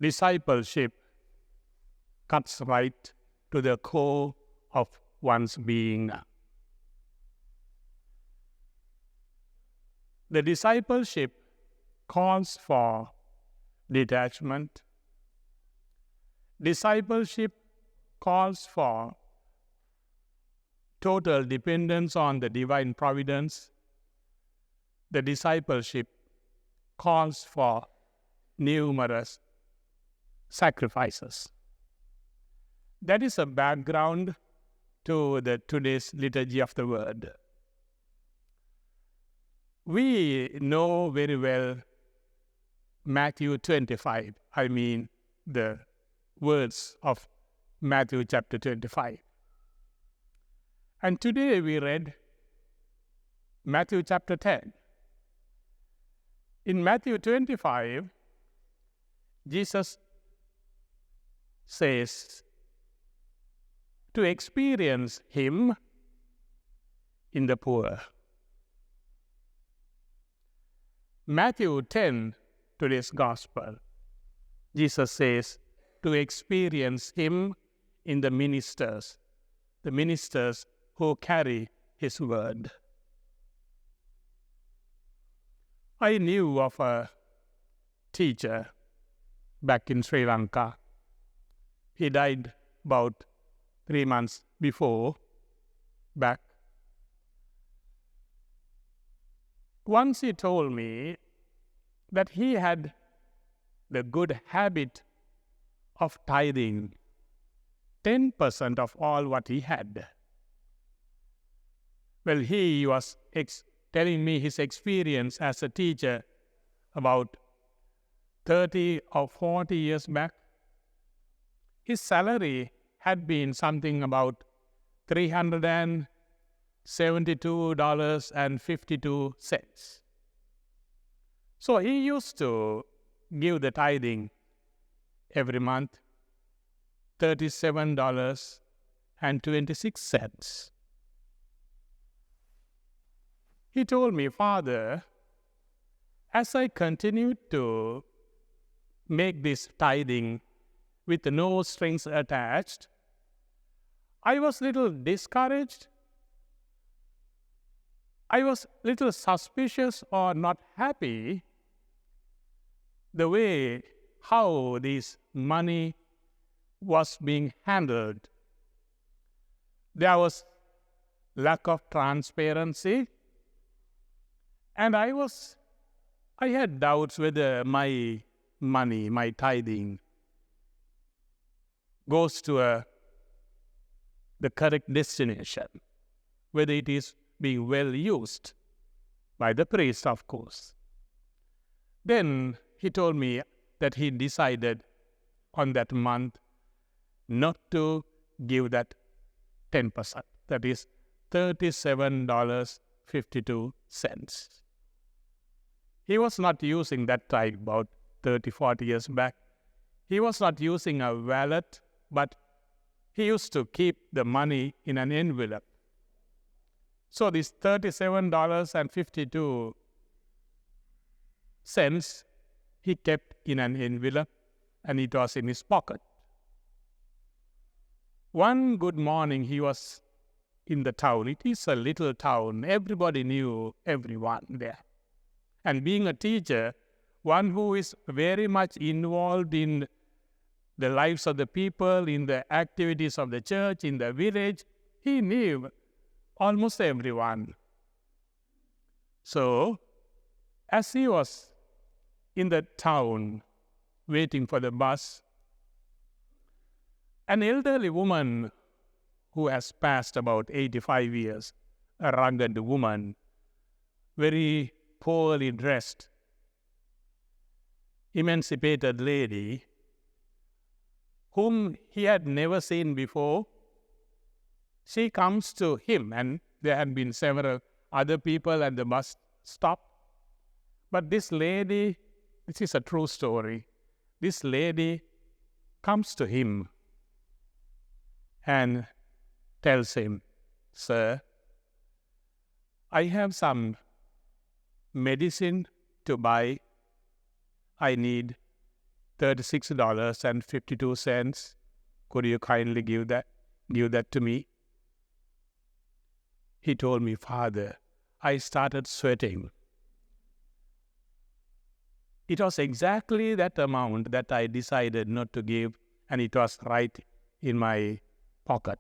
Discipleship cuts right to the core of one's being. The discipleship calls for detachment. Discipleship calls for total dependence on the divine providence. The discipleship calls for numerous sacrifices. That is a background to today's liturgy of the word. We know very well Matthew 25, the words of Matthew chapter 25. And today we read Matthew chapter 10. In Matthew 25, Jesus says to experience Him in the poor. Matthew 10, today's Gospel, Jesus says to experience Him in the ministers who carry His word. I knew of a teacher back in Sri Lanka. He died about 3 months before back. Once he told me that he had the good habit of tithing 10% of all what he had. Well, he was telling me his experience as a teacher about 30 or 40 years back. His salary had been something about $372.52. So he used to give the tithing every month, $37.26. He told me, "Father, as I continued to make this tithing with no strings attached, I was little discouraged. I was little suspicious or not happy the way how this money was being handled. There was lack of transparency, and I had doubts whether my money, my tithing, goes to the correct destination, whether it is being well used by the priest, of course." Then he told me that he decided on that month not to give that 10%, that is $37.52. He was not using that tithe about 30, 40 years back. He was not using a wallet, but he used to keep the money in an envelope. So this $37.52 he kept in an envelope, and it was in his pocket. One good morning he was in the town. It is a little town. Everybody knew everyone there. And being a teacher, one who is very much involved in the lives of the people, in the activities of the church, in the village, he knew almost everyone. So, as he was in the town waiting for the bus, an elderly woman who has passed about 85 years, a rugged woman, very poorly dressed, emancipated lady, whom he had never seen before, she comes to him, and there had been several other people at the bus stop. But this lady, this is a true story, this lady comes to him and tells him, "Sir, I have some medicine to buy. I need $36.52. Could you kindly give that to me? He told me, Father, I started sweating. It was exactly that amount that I decided not to give, and it was right in my pocket.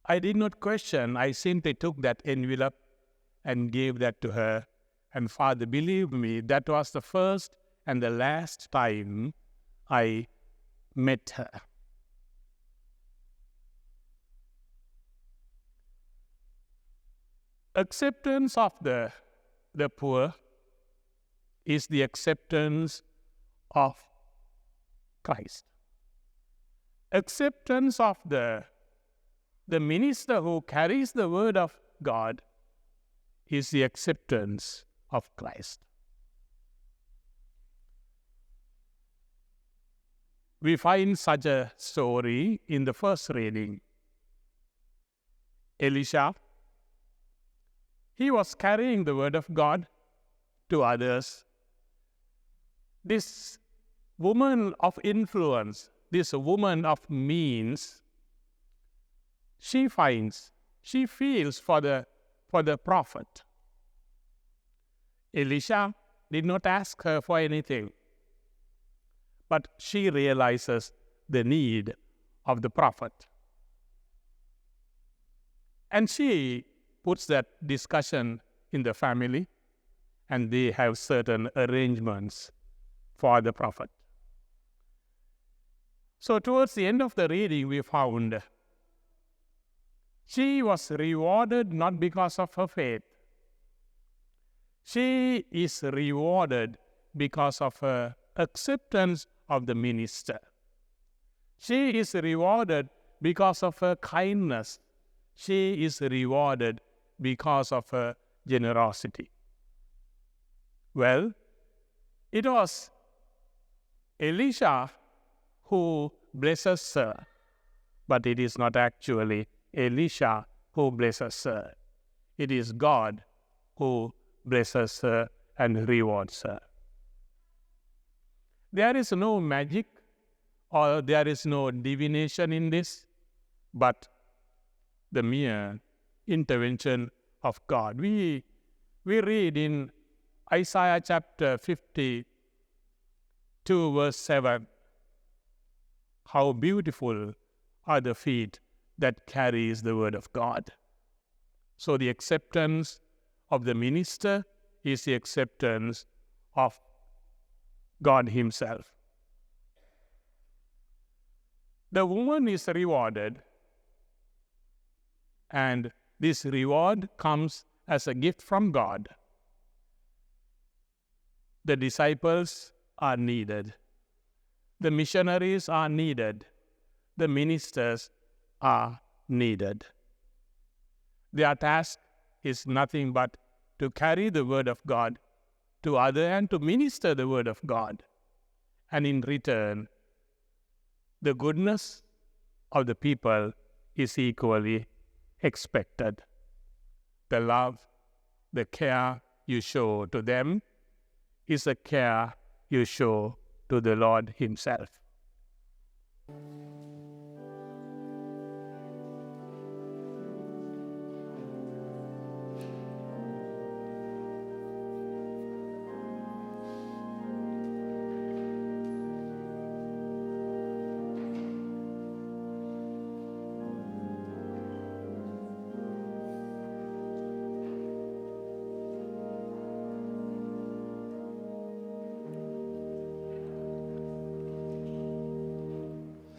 I did not question. I simply took that envelope and gave that to her. And Father, believe me, that was the first and the last time I met her. Acceptance of the poor is the acceptance of Christ. Acceptance of the minister who carries the word of God is the acceptance of Christ. We find such a story in the first reading. Elisha, he was carrying the word of God to others. This woman of influence, this woman of means, she feels for the prophet. Elisha did not ask her for anything, but she realizes the need of the prophet. And she puts that discussion in the family, and they have certain arrangements for the prophet. So towards the end of the reading, we found she was rewarded not because of her faith. She is rewarded because of her acceptance of the minister. She is rewarded because of her kindness. She is rewarded because of her generosity. Well, it was Elisha who blesses her, but it is not actually Elisha who blesses her. It is God who blesses her and rewards her. There is no magic or there is no divination in this, but the mere intervention of God. We read in Isaiah chapter 52, verse 7, how beautiful are the feet that carries the word of God. So the acceptance of the minister is the acceptance of God himself. The woman is rewarded, and this reward comes as a gift from God. The disciples are needed. The missionaries are needed. The ministers are needed. Their task is nothing but to carry the word of God to others and to minister the word of God. And in return, the goodness of the people is equally expected. The love, the care you show to them is a care you show to the Lord himself.